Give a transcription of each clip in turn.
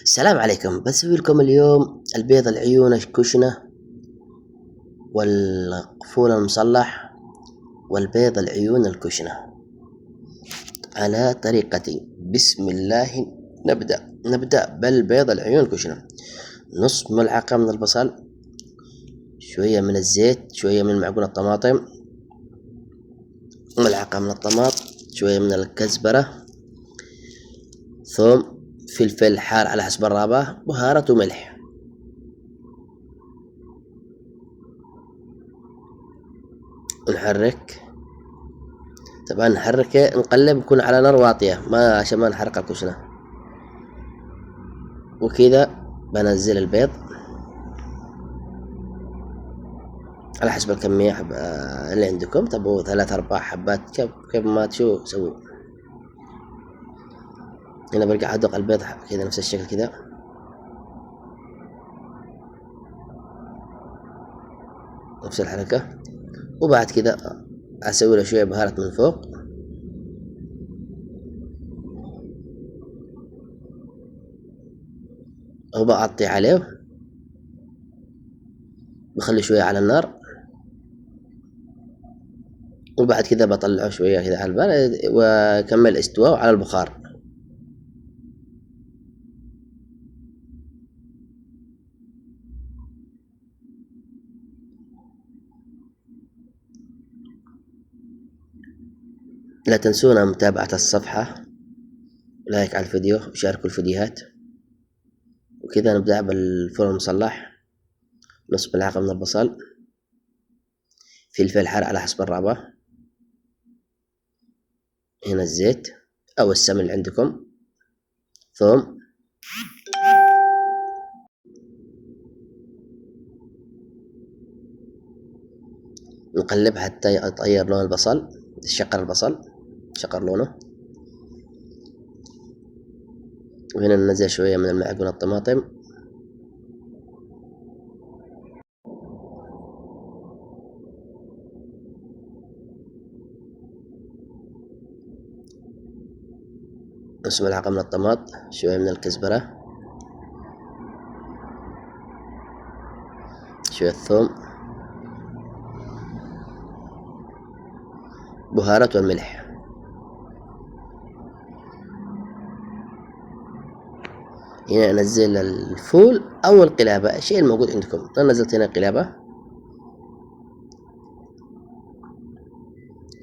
السلام عليكم. بسوي لكم اليوم البيض العيون الكشنة والفول المصلح والبيض العيون الكشنة على طريقتي. بسم الله. نبدأ بالبيض العيون الكشنة. نص ملعقة من البصل، شوية من الزيت، شوية من معجون الطماطم، ملعقة من الطماط، شوية من الكزبرة، ثوم، فلفل حار على حسب الرغبة، بهارات وملح. نحرك، طبعا نحركه، نقلب، يكون على نار واطية عشان ما نحرق الكشنة. وكذا بنزل البيض على حسب الكمية اللي عندكم. تبغوا 3-4 حبات، كيف ما تشوفوا سووا. هنا برجع أدق البيض كذا نفس الشكل كذا. نفس الحركة. وبعد كذا أسوي له شوية بهارات من فوق. وبغطي عليه، بخلي شوية على النار. وبعد كذا بطلعه شوية كذا على البارد وكمل استواء على البخار. لا تنسونا متابعة الصفحة، لايك على الفيديو، وشاركوا الفيديوهات. وكذا نبدأ بالفول المصلح. نص ملعقة من البصل، فلفل حار على حسب الرغبة، هنا الزيت أو السمن اللي عندكم، ثوم، نقلب حتى يتغير لون البصل، شقر البصل، شقر لونه. وهنا ننزل شوية من المعجون الطماطم، نص ملعقة من الطماط، شوية من الكزبرة، شوية ثوم، بهارات والملح. هنا أنزل الفول أو القلابة، الشيء الموجود عندكم. أنا نزلت هنا قلابة.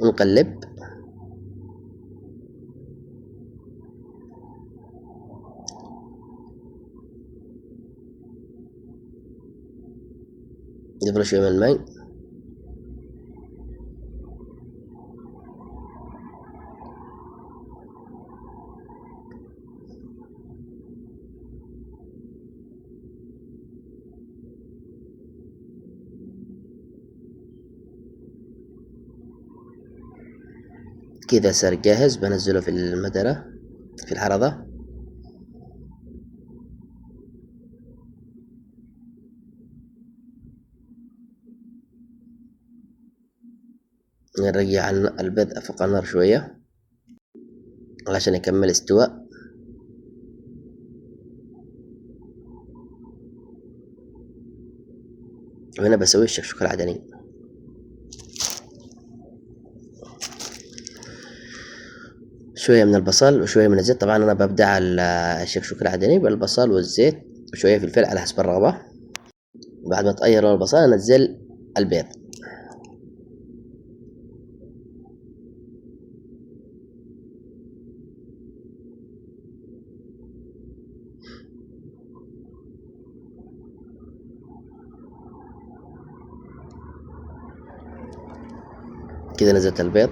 ونقلب. نضيف له شوية من الماء. كذا صار جاهز. بنزله في المدرة، في الحرضة. نرجع البيض فوق النار شوية عشان يكمل استواء. وهنا بسوي الشكشوكة العدني. شوية من البصل وشوية من الزيت. طبعا أنا ببدأ على الشكشوكة العدني بالبصل والزيت وشوية فلفل على حسب الرغبة. بعد ما تغير لون البصل أنزل البيض. كذا نزلت البيض.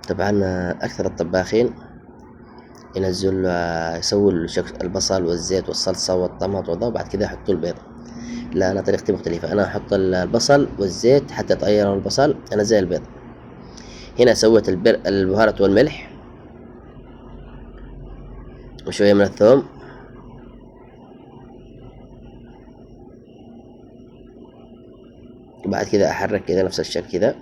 طبعا أكثر الطباخين يسووا البصل والزيت والصلصة والطماط وذا، وبعد كذا يحطوا البيض. لا، أنا طريقتي مختلفة. أنا أحط البصل والزيت حتى يتغير البصل، أنزل البيض. هنا سويت البهارات والملح وشوية من الثوم، وبعد كذا أحرك كذا نفس الشكل كذا.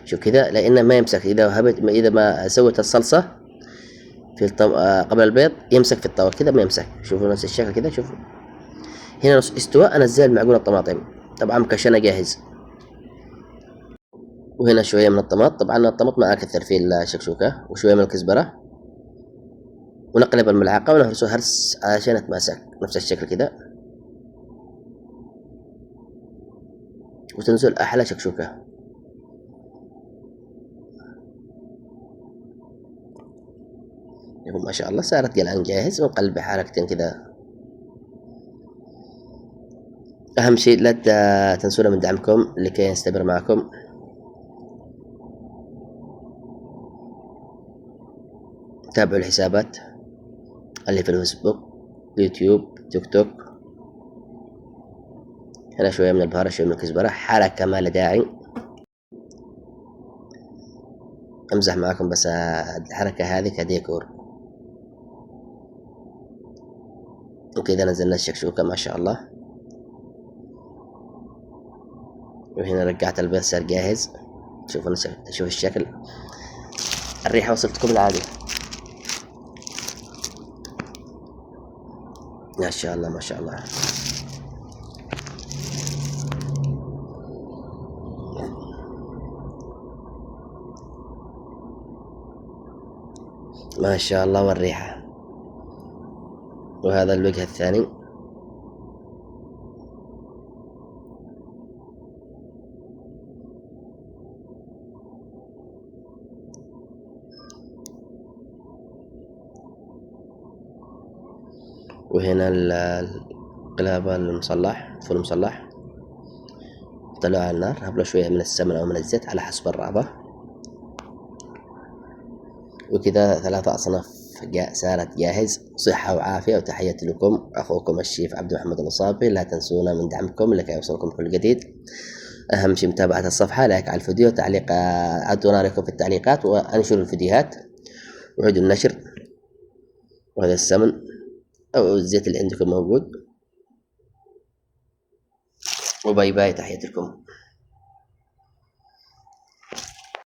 شوف كذا، لأنه ما يمسك. إذا ما سويت الصلصة قبل البيض يمسك في الطاوة كده، ما يمسك. شوفوا نفس الشكل كده، شوفوا هنا نص استواء. انزل معجون الطماطم طبعا مكشنة جاهز، وهنا شوية من الطماط. طبعا الطماط ما أكثر فيه الشكشوكة، وشوية من الكزبرة، ونقلب الملعقة ونهرسه هرس عشان يتماسك نفس الشكل كده، وتنزل أحلى شكشوكة. ما شاء الله صارت الآن جاهز، ونقلب بحركتين كده. أهم شيء لا تنسونا من دعمكم لكي نستمر معكم. تابعوا الحسابات اللي في الفيسبوك، يوتيوب، تيك توك. هنا شوية من البهارات، شوية من الكزبرة، حركة ما لا داعي. أمزح معكم بس الحركة هذه كديكور. وكذا نزلنا الشكشوكة ما شاء الله. وهنا رجعت البيض صار جاهز. شوف الشكل، الريحة وصلتكم العالية ما شاء الله ما شاء الله. ما شاء الله والريحة. وهذا الوجه الثاني. وهنا القلابة المصلح، فول مصلح، طلعوا على النار. هبلوا شوية من السمن أو من الزيت على حسب الرغبة. وكذا 3 أصناف صارت جاهز. صحة وعافية، وتحياتي لكم أخوكم الشيف عبد محمد الوصابي. لا تنسونا من دعمكم لكي يوصلكم كل جديد. أهم شيء متابعة الصفحة، لايك على الفيديو، تعليق، عدوا رأيكم في التعليقات، وأنشروا الفيديوهات، وعيدوا النشر. وهذا السمن أو الزيت اللي عندكم موجود. وباي باي، تحياتي لكم.